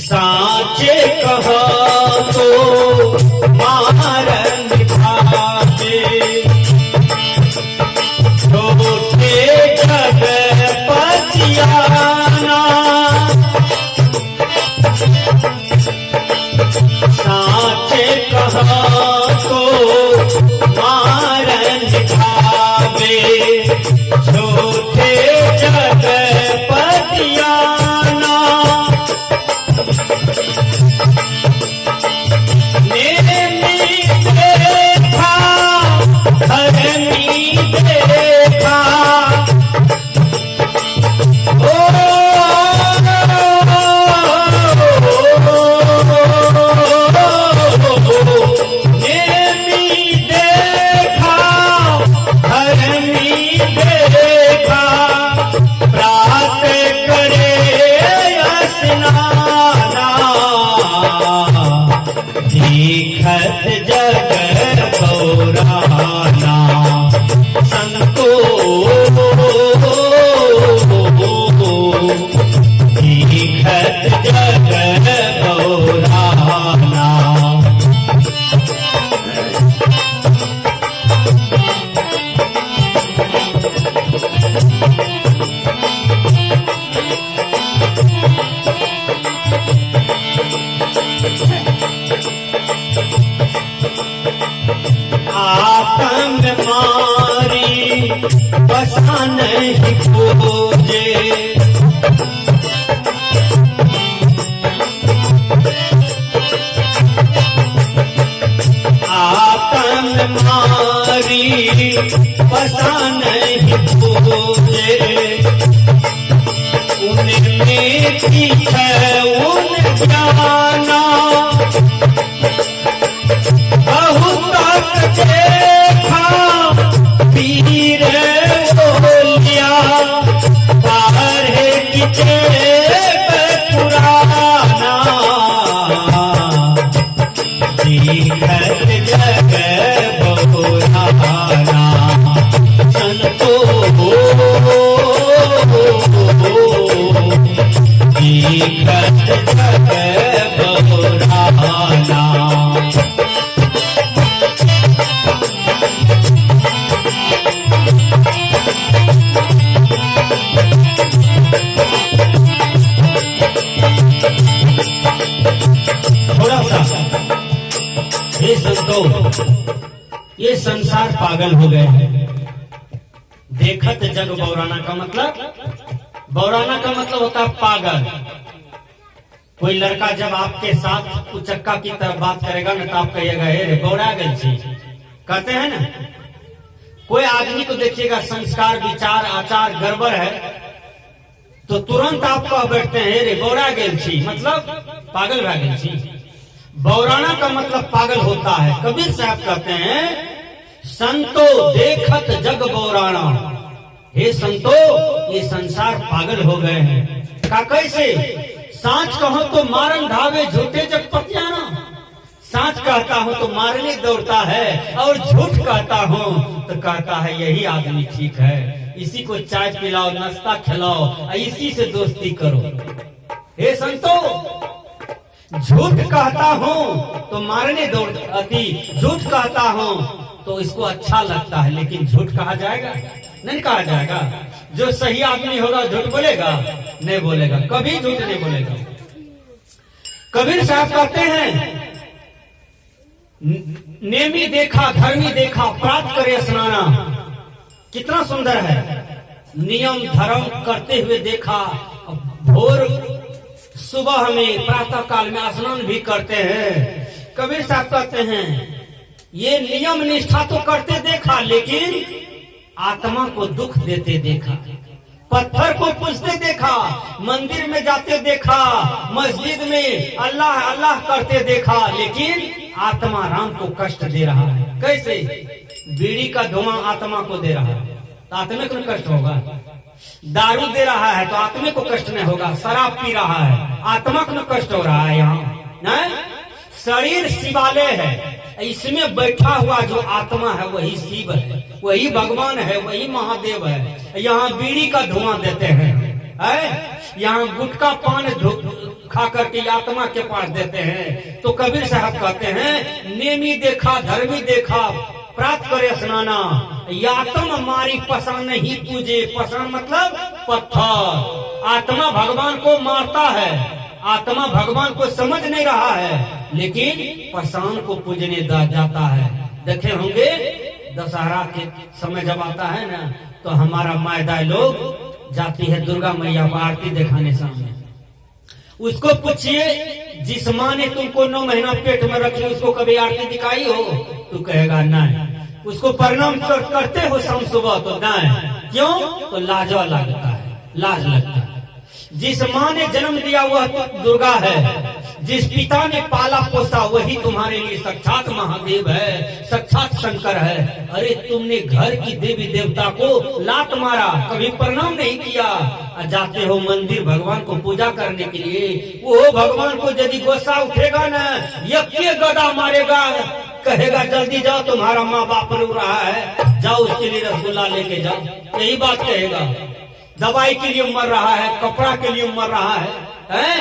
साचे कहा तो मारन खाते, छोटे जगपतियाना। साचे कहा तो मारन खावे, छोटे जगपतियाना। नेमी देखा धर्मी देखा, ओ नेमी देखा धर्मी देखा, प्रात करे स्नाना। देखत जग बौराना, संतो देखत जग बौराना। आतंक मारी बसा नहीं खोजे, आतंक मारी बसा नहीं खोजे। उनमें पीछे उन जाना, बहुत देखा पीर बोलिया, बाहर है किचे पुराना। देखत जग बौराना, संतो देखत जग बौराना। हे संतो, ये संसार पागल हो गए हैं। देखत जग बौराना का मतलब, बौराना का मतलब होता है पागल। कोई लड़का जब आपके साथ उचक्का की तरफ बात करेगा ना, तो आप कहिएगा हे बौरा गई छी, कहते हैं ना। कोई आदमी को देखिएगा संस्कार विचार आचार गड़बड़ है, तो तुरंत आप कह बैठते हैं हे बौरा गई छी, मतलब पागल रह गई छी। बौराना का मतलब पागल होता है। कबीर साहब कहते हैं संतो देखत जग बौराना। हे संतो, ये संसार पागल हो गए हैं। का कैसे? सांच कहो तो मारन धावे, झूठे जगपतियाना। सांच कहता हूं तो मारने दौड़ता है, और झूठ कहता हूं तो कहता है यही आदमी ठीक है। इसी को चाय पिलाओ, नाश्ता खिलाओ, इसी से दोस्ती करो। हे संतो, झूठ कहता हूं तो मारने दौड़ती, झूठ कहता हूं तो इसको अच्छा लगता है, लेकिन झूठ कहा जाएगा? नहीं कहा जाएगा। जो सही आदमी होगा झूठ बोलेगा? नहीं बोलेगा, कभी झूठ नहीं बोलेगा। कबीर साहब कहते हैं नेमी देखा धर्मी देखा, प्राप्त करे स्नाना। कितना सुंदर है। नियम धर्म करते हुए देखा, भोर सुबह में प्रातः काल में स्नान भी करते हैं। कबीर साहब कहते हैं ये नियम निष्ठा तो करते देखा, लेकिन आत्मा को दुख देते देखा। पत्थर को पूजते देखा, मंदिर में जाते देखा, मस्जिद में अल्लाह अल्लाह करते देखा, लेकिन आत्मा राम को कष्ट दे रहा है। कैसे? बीड़ी का धुआं आत्मा को दे रहा है तो आत्मा को कष्ट होगा। दारू दे रहा है तो आत्मा को कष्ट नहीं होगा। शराब पी रहा है, आत्मा को कष्ट हो रहा है। यहाँ शरीर शिवालय है, इसमें बैठा हुआ जो आत्मा है वही शिव है, वही भगवान है, वही महादेव है। यहाँ बीड़ी का धुआं देते हैं, है। यहाँ गुटखा पान खा करके आत्मा के पास देते हैं। तो कबीर साहब कहते हैं, नेमी देखा धर्मी देखा प्राप्त करे स्नाना, यातम मारी पसान नहीं पूजे। पसान मतलब पत्थर। आत्मा भगवान को मारता है, आत्मा भगवान को समझ नहीं रहा है, लेकिन पसान को पूजने जाता है। देखे होंगे दशहरा के समय जब आता है ना, तो हमारा मायदाई लोग जाती है दुर्गा मैया को आरती दिखाने सामने। उसको पूछिए, जिस माँ ने तुमको 9 महीना पेट में रखी, उसको कभी आरती दिखाई हो? तू कहेगा नहीं। उसको प्रणाम करते हो शाम सुबह? तो नहीं। क्यों? तो लाजवा लगता है, लाज लगता है। जिस माँ ने जन्म दिया वह तो दुर्गा है, जिस पिता ने पाला पोसा वही तुम्हारे लिए साक्षात महादेव है, साक्षात शंकर है। अरे तुमने घर की देवी देवता को लात मारा, कभी प्रणाम नहीं किया। जाते हो मंदिर भगवान को पूजा करने के लिए, वो भगवान को यदि गुस्सा उठेगा ना, यज्ञ गदा मारेगा, कहेगा जल्दी जाओ तुम्हारा माँ बाप रो रहा है, जाओ उसके लिए रसगुल्ला लेके जाओ, यही बात कहेगा। दवाई के लिए मर रहा है, कपड़ा के लिए मर रहा है?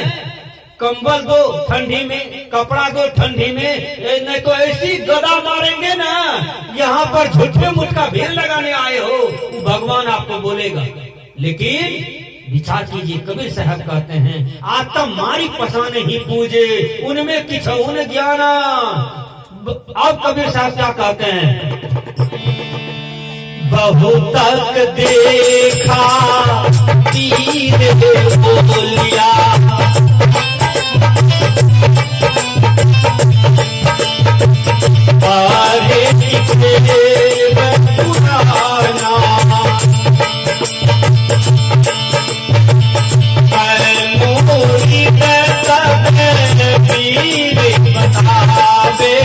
कंबल दो ठंडी में, कपड़ा दो ठंडी में, नहीं तो ऐसी गदा मारेंगे ना, यहाँ पर झूठे मुठ का भीड़ लगाने आए हो, भगवान आपको बोलेगा। लेकिन विचार कीजिए, कबीर साहब कहते हैं, आत्म मारी पसाने ही पूजे, उनमें किछुन ज्ञाना। अब कबीर साहब क्या कहते हैं? बहुत तक देखा तीर बोलिया, बारे पुराना, मोरी पीर बतावे,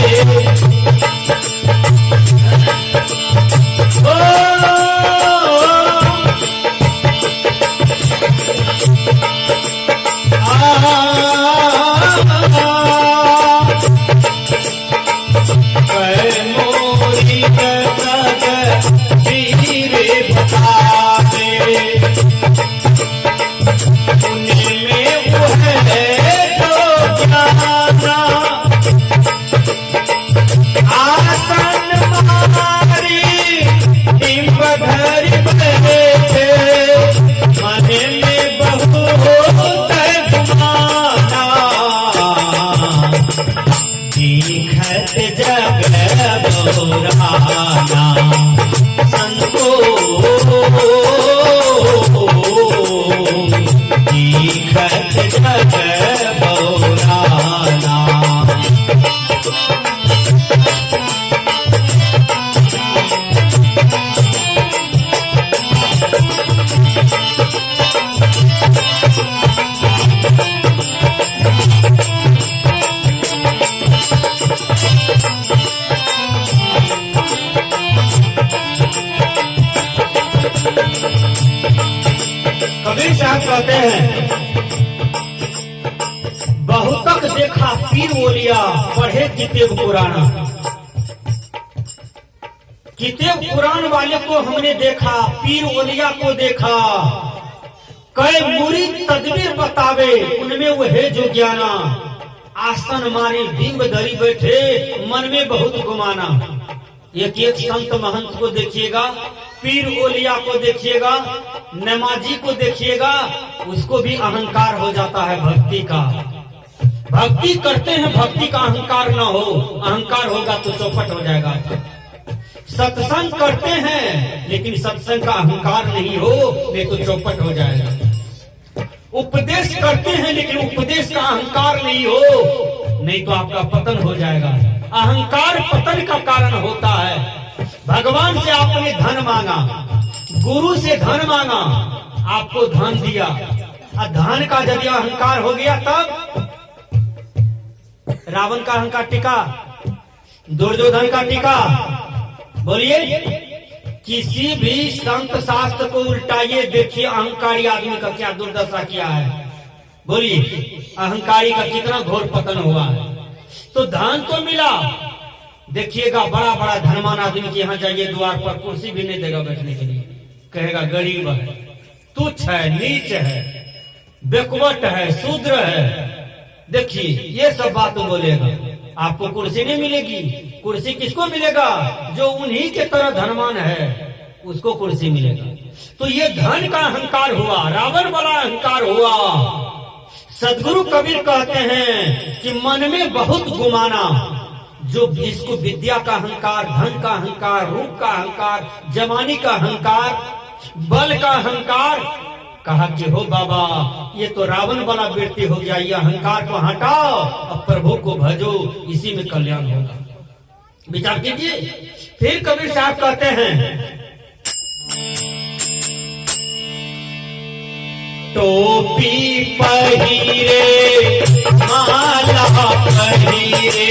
कबीर साहब कहते हैं, बहुतक देखा पीर बोलिया, पढ़े किताब पुराना। किताब कुरान वाले को हमने देखा, पीर ओलिया को देखा, कई मुरीद तदबीर बतावे, उनमें वह जो ज्ञाना। आसन मारे बिंब धरी बैठे, मन में बहुत गुमाना। एक एक संत महंत को देखिएगा, पीर ओलिया को देखिएगा, नमाजी को देखिएगा, उसको भी अहंकार हो जाता है भक्ति का। भक्ति करते हैं, भक्ति का अहंकार ना हो, अहंकार होगा तो चौपट हो जाएगा। सत्संग करते हैं, लेकिन सत्संग का अहंकार नहीं हो, नहीं तो चौपट हो जाएगा। उपदेश करते हैं, लेकिन उपदेश का अहंकार नहीं हो, नहीं तो आपका पतन हो जाएगा। अहंकार पतन का कारण होता है। भगवान से आपने धन मांगा, गुरु से धन मांगा, आपको धन दिया, और धन का यदि अहंकार हो गया तब रावण का अहंकार टिका, दुर्योधन का टिका। बोलिए, किसी भी संत शास्त्र को उल्टाइए, देखिए अहंकारी आदमी का क्या दुर्दशा किया है। बोलिए, अहंकारी का कितना घोर पतन हुआ है। तो धन तो मिला, देखिएगा बड़ा बड़ा धनवान आदमी के यहाँ जाइए, द्वार पर कुर्सी भी नहीं देगा बैठने के लिए, कहेगा गरीब है। तुच्छ है, नीच है, बेकवट है, शूद्र है। देखिए ये सब बात बोलेगा, आपको कुर्सी नहीं मिलेगी। कुर्सी किसको मिलेगा? जो उन्हीं के तरह धनवान है उसको कुर्सी मिलेगा। तो ये धन का अहंकार हुआ, रावण वाला अहंकार हुआ। सदगुरु कबीर कहते हैं कि मन में बहुत गुमाना, जो जिसको विद्या का अहंकार, धन का अहंकार, रूप का अहंकार, जवानी का अहंकार, बल का अहंकार, कहा कि हो बाबा ये तो रावण वाला वृत्ति हो गया, ये अहंकार को हटाओ, अब प्रभु को भजो, इसी में कल्याण होगा। विचार कीजिए। फिर कबीर साहब कहते हैं टोपी पहिरे माला पहिरे,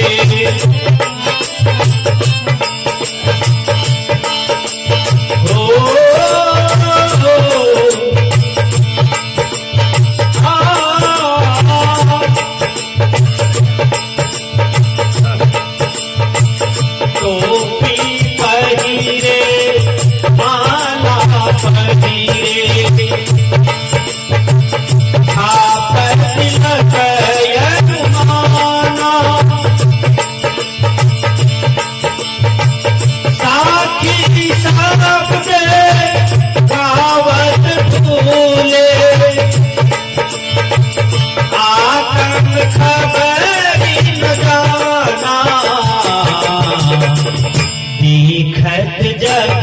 जग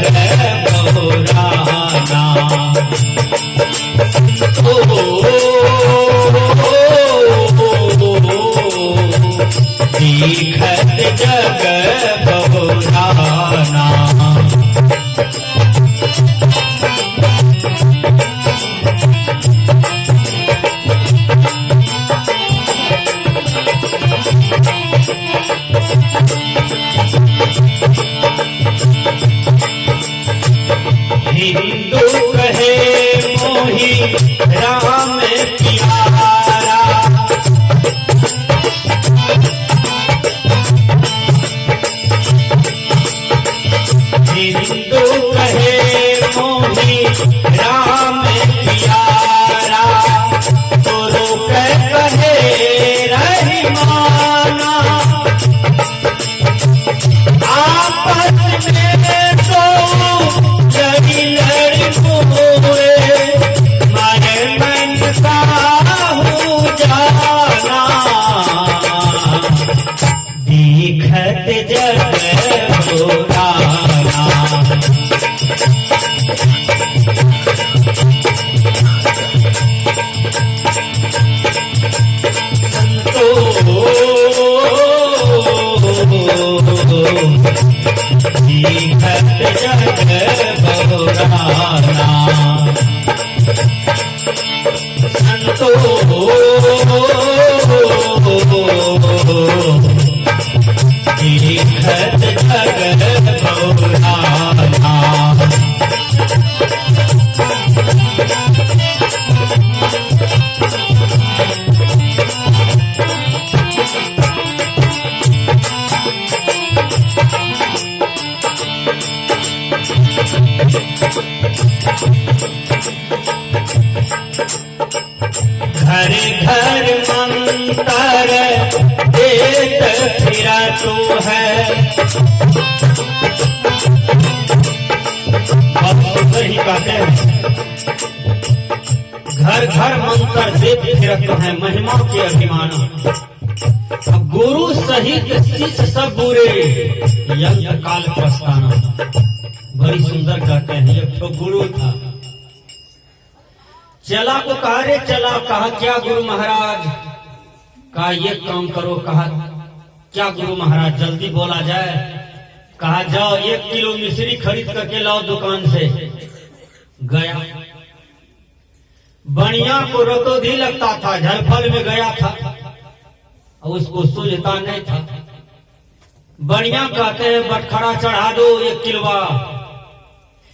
बहुराना। हिंदू कहे मोही राम प्यारा, हिंदू कहे मोही राम प्यारा, गुरु कहे रहीमाना। आपस में तो लड़ी लड़कोरे, मारे मन का हो जाना, दिखत जग पुराना। दिखत जग बहुराना, संतो दिखत जग बहुराना। घर घर मंतर देत फिरा तू है, ही कहते हैं घर घर मंत्र देत फिरत है, महिमा के अभिमान। गुरु सहित शिष्य सब बुरे, यंत्र काल प्रस्थाना। बड़ी सुंदर कहते हैं। एक तो गुरु था, चला को कहा रे चला, कहा क्या गुरु महाराज, कहा ये काम करो, कहा क्या गुरु महाराज जल्दी बोला जाए, कहा जाओ 1 किलो मिश्री खरीद करके लाओ दुकान से। गया, बढ़िया को रतोधी लगता था, झलफल में गया था, उसको सुझता नहीं था। बढ़िया कहते हैं बटखरा चढ़ा दो 1 किलोवा,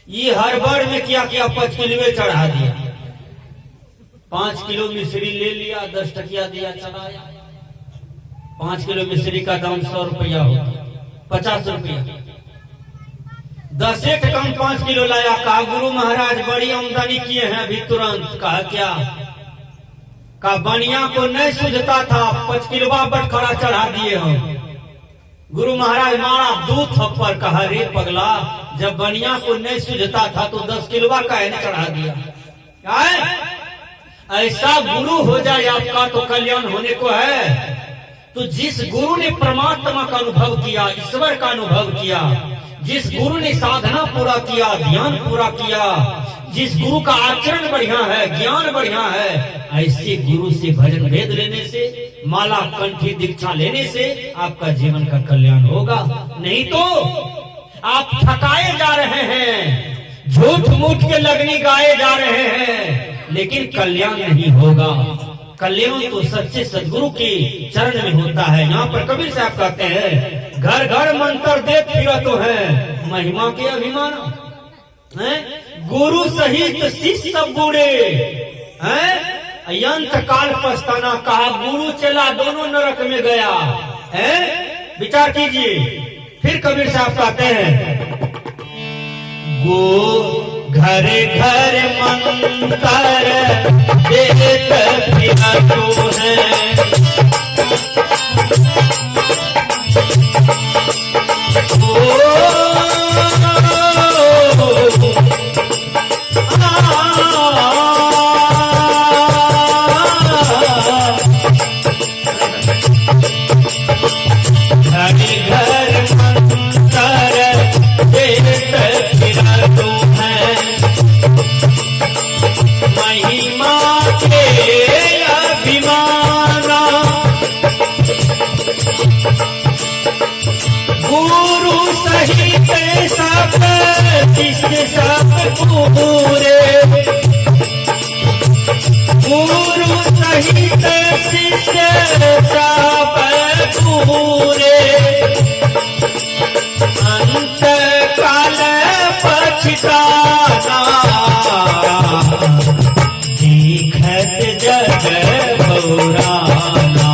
ये हड़बड़ में क्या किया 5 किलो चढ़ा दिया। 5 किलो मिश्री ले लिया, 10 टकिया दिया, चलाया। 5 किलो मिश्री का दाम 100 रुपया होता, 50 रुपया। 10 कम 5 किलो लाया। कहा गुरु महाराज बड़ी आमदनी किए हैं अभी तुरंत। कहा क्या? का बनिया को नहीं सूझता था, 5 किलो बटखरा चढ़ा दिए हम। गुरु महाराज मारा 2 थप्पड़। कहा रे पगला, जब बनिया को नहीं सूझता था तो 10 किलो का चढ़ा दिया। ऐसा गुरु हो जाए आपका तो कल्याण होने को है। तो जिस गुरु ने परमात्मा का अनुभव किया, ईश्वर का अनुभव किया, जिस गुरु ने साधना पूरा किया, ध्यान पूरा किया, जिस गुरु का आचरण बढ़िया है, ज्ञान बढ़िया है, ऐसे गुरु से भजन वेद लेने से, माला कंठी दीक्षा लेने से आपका जीवन का कल्याण होगा। नहीं तो आप थकाए जा रहे हैं, झूठ मूठ के लगनी गाए जा रहे हैं, लेकिन कल्याण नहीं होगा। कल्याण तो सच्चे सदगुरु के चरण में होता है। यहाँ पर कबीर साहब कहते हैं, घर घर मंत्र दे फिरत तो है महिमा के अभिमान है। गुरु सहित शिष्य सब बूढ़े हैं, अंत काल पछताना। कहा गुरु चला दोनों नरक में गया है। विचार कीजिए। फिर कबीर साहब कहते हैं, गो घरे घर मंत्र देत फिरतो है। शिष्य सब पूरे, गुरु सहित शिष्य सब पूरे, अंत काल पछताना दिखत जग बौराना।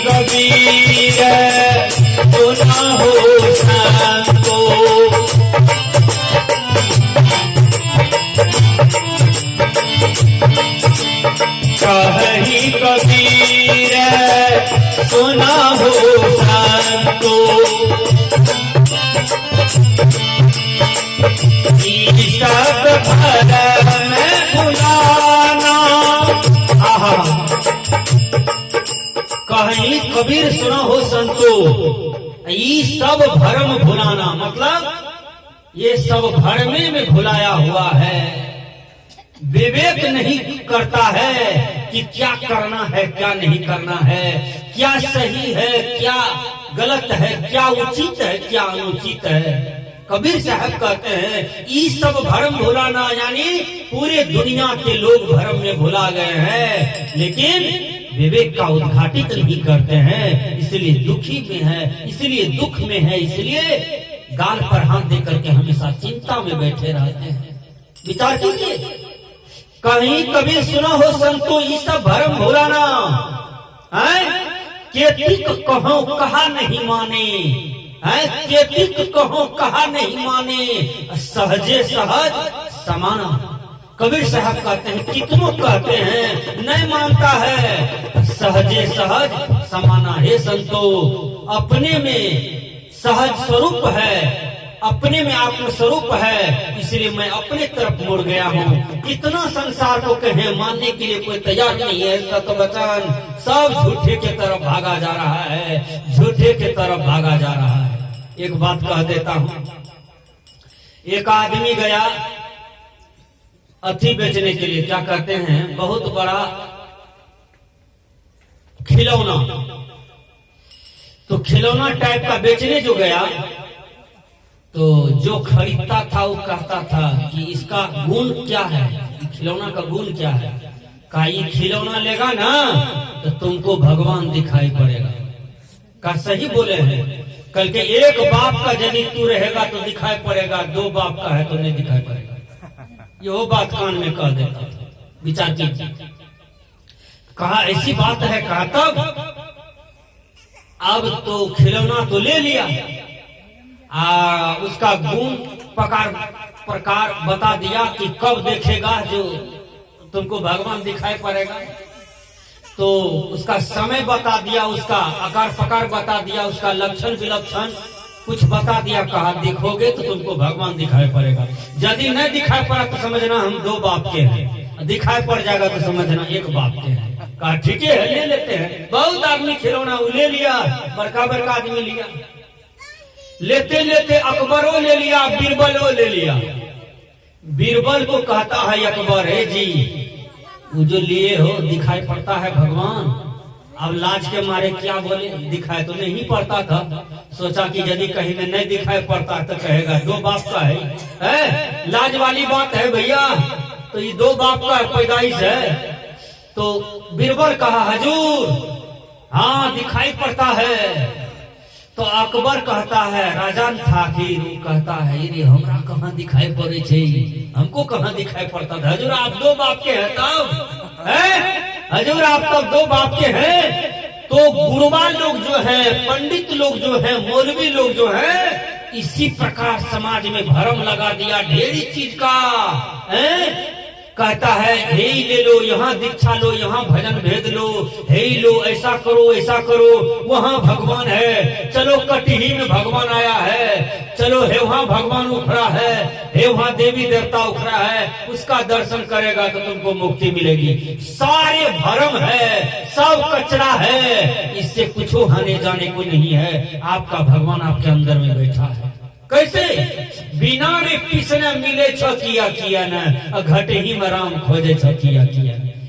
कबीर सुना हो संतो, कही कबीर सुना हो संतो, सब भरम भुलाना। कहीं कबीर सुना हो संतो, ये सब भरम भुलाना, मतलब ये सब भरमे में भुलाया हुआ है। विवेक नहीं करता है कि क्या करना है क्या नहीं करना है, क्या सही है क्या गलत है, क्या उचित है क्या अनुचित है। कबीर साहब कहते हैं ये सब भरम भुलाना, यानी पूरे दुनिया के लोग भरम में भुला गए हैं, लेकिन विवेक का उद्घाटित नहीं करते हैं, इसलिए दुखी में है, इसलिए दुख में है, इसलिए गाल पर हाथ देकर के हमेशा चिंता में बैठे रहते हैं। विचार कीजिए। कहीं कभी सुना हो संतो ये सब भरम भुलाना है, केतिक कहो कहा नहीं माने है, केतिक कहो कहा नहीं माने, सहजे सहज समाना। कबीर साहब कहते हैं कितनों कहते हैं नहीं मानता है, सहजे सहज समाना। हे संतो, अपने में सहज स्वरूप है, अपने में आत्म स्वरूप है, इसलिए मैं अपने तरफ मुड़ गया हूँ। कितना संसार को कहे मानने के लिए कोई तैयार नहीं है, सतवचन सब झूठे के तरफ भागा जा रहा है, झूठे के तरफ भागा जा रहा है। एक बात कह देता हूँ, एक आदमी गया अथी बेचने के लिए, क्या कहते हैं, बहुत बड़ा खिलौना, तो खिलौना टाइप का बेचने जो गया तो जो खरीदता था वो कहता था कि इसका गुण क्या है, खिलौना का गुण क्या है। का ये खिलौना लेगा ना तो तुमको भगवान दिखाई पड़ेगा। का सही बोले हैं। कल के एक बाप का यदि तू रहेगा तो दिखाई पड़ेगा, दो बाप का है तो नहीं दिखाई पड़ेगा। ये वो बात कान में कह देता था। विचार कीजिए, कहा ऐसी बात है। कहा तब अब तो खिलौना तो ले लिया, उसका गुण प्रकार बता दिया कि कब देखेगा जो तुमको भगवान दिखाई पड़ेगा। तो उसका समय बता दिया, उसका आकार प्रकार बता दिया, उसका लक्षण विलक्षण कुछ बता दिया। कहा देखोगे तो तुमको भगवान दिखाई पड़ेगा। यदि नहीं दिखाई पड़ा तो समझना हम दो बाप के हैं, दिखाई पड़ जाएगा तो समझना एक बाप के हैं। कहा ठीक है ले लेते हैं। बहुत आदमी खिलौना ले लिया, बड़का बड़का आदमी लिया। लेते लेते अकबरों ले लिया, बीरबलों ले लिया। बीरबल को कहता है अकबर, है जी वो जो लिए हो दिखाई पड़ता है भगवान। अब लाज के मारे क्या बोले, दिखाई तो नहीं पड़ता था। सोचा कि यदि कहीं में नहीं दिखाई पड़ता तो कहेगा दो बाप का है? लाज वाली बात है भैया। तो ये दो बाप का पैदाइश है। तो बीरबल कहा हजूर हाँ दिखाई पड़ता है। तो अकबर कहता है, राजान था कि कहता है ये हमरा कहाँ दिखाई पड़े छे, हमको कहाँ दिखाई पड़ता था। हजूर आप दो बाप के हैं तब है, हजूर आप तब दो बाप के हैं। तो गुरुबा लोग जो है, पंडित लोग जो है, मौलवी लोग जो है, इसी प्रकार समाज में भरम लगा दिया ढेरी चीज का है। कहता है हे ले लो, यहाँ दीक्षा लो, यहाँ भजन भेद लो, हे लो ऐसा करो, वहाँ भगवान है। चलो कटिही में भगवान आया है, चलो हे वहाँ भगवान उखड़ा है, हे वहाँ देवी देवता उखड़ा है, उसका दर्शन करेगा तो तुमको मुक्ति मिलेगी। सारे भरम है, सब कचरा है, इससे कुछ आने जाने को नहीं है। आपका भगवान आपके अंदर में बैठा है। कैसे? बिना रे पिसने मिले छो किया न, घटे ही में राम खोजे छो किया।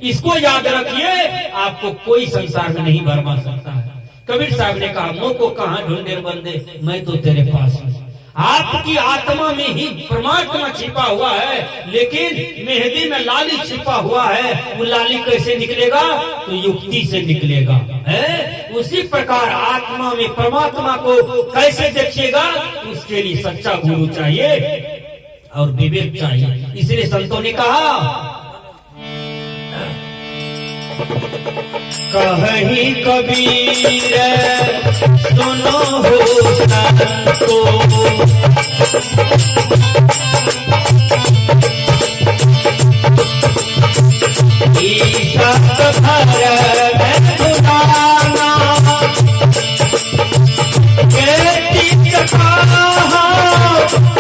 इसको याद रखिए, आपको कोई संसार में नहीं बर्बाद सकता है। कबीर साहब ने कहा मुझ को कहाँ ढूंढे बंदे, मैं तो तेरे पास हूँ। आपकी आत्मा में ही परमात्मा छिपा हुआ है, लेकिन मेहंदी में लाली छिपा हुआ है। वो लाली कैसे निकलेगा? तो युक्ति से निकलेगा है। उसी प्रकार आत्मा में परमात्मा को कैसे देखिएगा? उसके लिए सच्चा गुरु चाहिए और विवेक चाहिए। इसलिए संतों ने कहा कहीं कबीर सुनो हो संतो, ईशा भर